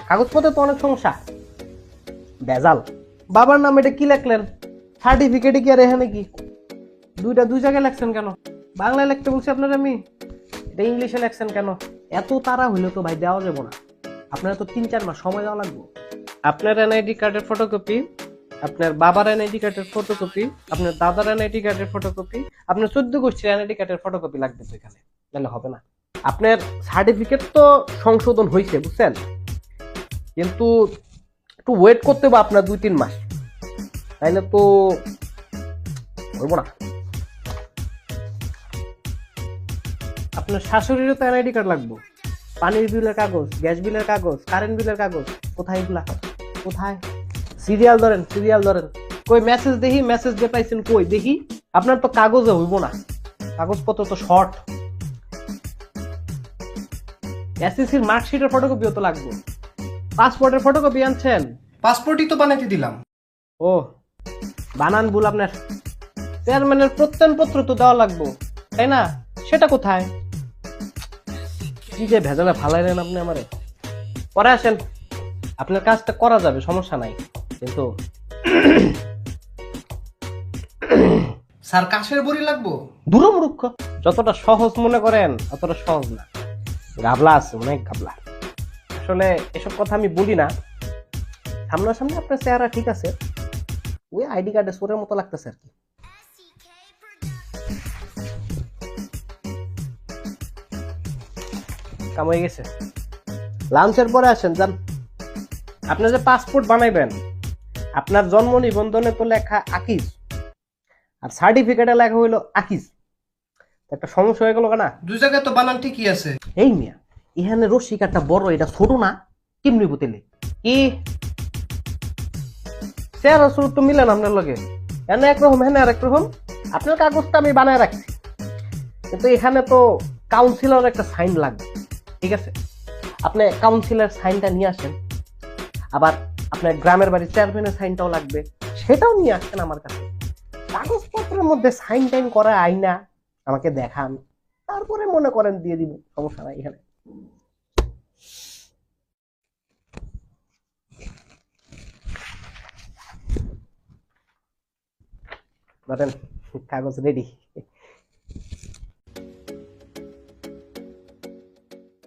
কাগজপত্রে তো অনেক সমস্যা, ভেজাল। বাবার নাম এটা কি লেখলেন? সার্টিফিকেটে কি আর এখানে কি দুইটা দুই জায়গায় লেখছেন কেন? বাংলায় লিখতে বলছি আপনার আমি, এটা ইংলিশে লেখছেন কেন? এত তাড়া হইলে তো ভাই দেওয়া যাবো না, আপনার তো 3-4 মাস সময় দেওয়া লাগবে। আপনার এনআইডি কার্ডের ফটোকপি, আপনার বাবার এনআইডি কার্ডের ফটোকপি, আপনার দাদার এনআইডি কার্ডের ফটোকপি, আপনার 14 গোষ্ঠীর এনআইডি কার্ডের ফটোকপি লাগবে তো এখানে, নাহলে হবে না। আপনার সার্টিফিকেট তো সংশোধন হয়েছে বুঝছেন, কিন্তু একটু ওয়েট করতে হবে আপনার 2-3 মাস, তাইলে তো হইব না। আপনার শাশুড়িরও তো এনআইডি কার্ড লাগবে, পানির বিলের কাগজ, গ্যাস বিলের কাগজ, কারেন্ট বিলের কাগজ, কোথায় এগুলা? কোথায়? সিরিয়াল ধরেন, সিরিয়াল ধরেন। কই মেসেজ দেখি, মেসেজ যে পাইছেন কই দেখি। আপনার তো কাগজে হইব না, কাগজপত্র তো শর্ট। এসএসসির মার্কশিটের ফটোকপিও তো লাগবে। পাসপোর্টের ফটোকপি আনছেন? পাসপোর্টই তো বানাইতে দিলাম। ও, বানান ভুল আপনার। চেয়ারম্যানের প্রত্যয়নপত্র তো দেওয়া লাগবে, তাই না? সেটা কোথায়? কি যে ভেজালে ফালাইলেন আপনি আমারে। পরে আসেন, আপনার কাজটা করা যাবে, সমস্যা নাই, কিন্তু স্যার কাশের বড়ি লাগবো? দুরমূর্খ। যতটা সহজ মনে করেন অতটা সহজ না, গাবলা আছে, অনেক গাবলা। আসলে এসব কথা আমি বলি না, সামনাসামনি আপনার চেহারা ঠিক আছে, ওই আইডি কার্ডে চোরের মতো লাগতেছে আর কি। কাম হয়ে গেছে, লাঞ্চের পরে আসেন, যান। আপনি যে পাসপোর্ট বানাইবেন, আপনার জন্ম নিবন্ধনে তো লেখা আকিজ, আর সার্টিফিকেটে লেখা হইলো আকিজ, একটা সমস্যা হয়ে গেল না? দুই জায়গায় তো বানান ঠিকই আছে। এই মিয়া, এখানে রশ্মি কাঠটা বড়, এটা ছোট না, কেমনি বুতেলে কি চেহারা শুরু তো মিলেন আপনার লগে, এনে একরকম হেনে আর একরকম। আপনার কাগজটা আমি বানায় রাখছি, কিন্তু এখানে তো কাউন্সিলর একটা সাইন লাগবে, ঠিক আছে? আপনি কাউন্সিলর সাইনটা নিয়ে আসেন, আবার আপনার গ্রামের বাড়ির চেয়ারম্যানের সাইনটাও লাগবে, সেটাও নিয়ে আসেন আমার কাছে। কাগজপত্রের মধ্যে সাইন টাইন করা আইনা আমাকে দেখান, তারপরে মনে করেন দিয়ে দিব, সমস্যা নাই এখানে। ধরেন, কাগজ রেডি।